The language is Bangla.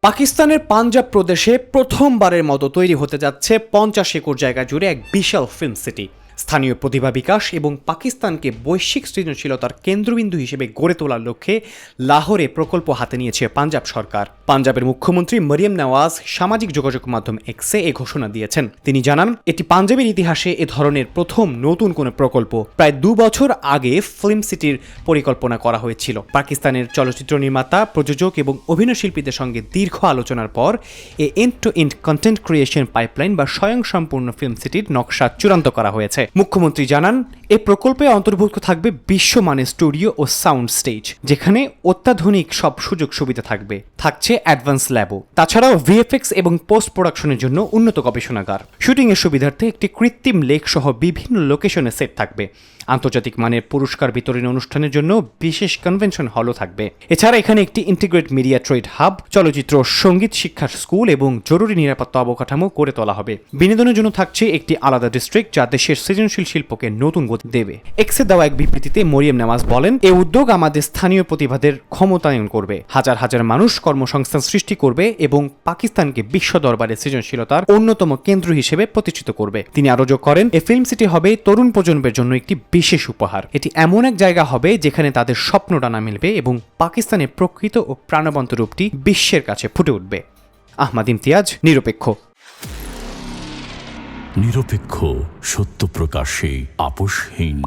পাকিস্তানের পাঞ্জাব প্রদেশে প্রথমবারের মতো তৈরি হতে যাচ্ছে 50 একর জায়গা জুড়ে এক বিশাল ফিল্ম সিটি। স্থানীয় প্রতিভা বিকাশ এবং পাকিস্তানকে বৈশ্বিক সৃজনশীলতার কেন্দ্রবিন্দু হিসেবে গড়ে তোলার লক্ষ্যে লাহোরে প্রকল্প হাতে নিয়েছে পাঞ্জাব সরকার। পাঞ্জাবের মুখ্যমন্ত্রী মরিয়ম নওয়াজ সামাজিক যোগাযোগ মাধ্যম এক্সে এ ঘোষণা দিয়েছেন। তিনি জানান, এটি পাঞ্জাবের ইতিহাসে এ ধরনের প্রথম নতুন কোনো প্রকল্প। প্রায় 2 বছর আগে ফিল্ম সিটির পরিকল্পনা করা হয়েছিল। পাকিস্তানের চলচ্চিত্র নির্মাতা, প্রযোজক এবং অভিনয়শিল্পীদের সঙ্গে দীর্ঘ আলোচনার পর end to end content creation pipeline বা স্বয়ংসম্পূর্ণ ফিল্ম সিটির নকশা চূড়ান্ত করা হয়েছে। মুখ্যমন্ত্রী জানান, এ প্রকল্পে অন্তর্ভুক্ত থাকবে বিশ্বমানের স্টুডিও ও সাউন্ড স্টেজ, যেখানে অত্যাধুনিক সব সুযোগ সুবিধা থাকছে অ্যাডভান্স ল্যাবও। তাছাড়াও ভিএফএক্স এবং পোস্ট প্রোডাকশনের জন্য উন্নত গবেষণাগার, শুটিংয়ের সুবিধার্থে একটি কৃত্রিম লেক সহ বিভিন্ন লোকেশনে সেট থাকবে। আন্তর্জাতিক মানের পুরস্কার বিতরণী অনুষ্ঠানের জন্য বিশেষ কনভেনশন হলও থাকবে। এছাড়া এখানে একটি ইন্টিগ্রেট মিডিয়া ট্রেড হাব, চলচ্চিত্র, সঙ্গীত শিক্ষার স্কুল এবং জরুরি নিরাপত্তা অবকাঠামো গড়ে তোলা হবে। বিনোদনের জন্য থাকছে একটি আলাদা ডিস্ট্রিক্ট, যা দেশের সৃজনশীল শিল্পকে নতুন গতি দেবে। এক্সে দেওয়া এক বিবৃতিতে মরিয়ম নওয়াজ বলেন, এই উদ্যোগ আমাদের স্থানীয় প্রতিভাদের ক্ষমতায়ন করবে, হাজার হাজার মানুষ কর্মসংস্থান সৃষ্টি করবে এবং পাকিস্তানকে বিশ্ব দরবারে সৃজনশীলতার অন্যতম কেন্দ্র হিসেবে প্রতিষ্ঠিত করবে। তিনি আরো যোগ করেন, এই ফিল্ম সিটি হবে তরুণ প্রজন্মের জন্য একটি বিশেষ উপহার। এটি এমন এক জায়গা হবে যেখানে তাদের স্বপ্ন ডানা মিলবে এবং পাকিস্তানের প্রকৃত ও প্রাণবন্ত রূপটি বিশ্বের কাছে ফুটে উঠবে। আহমদ ইমতিয়াজ, নিরপেক্ষ। নিরপেক্ষ, সত্য প্রকাশে আপোষহীন।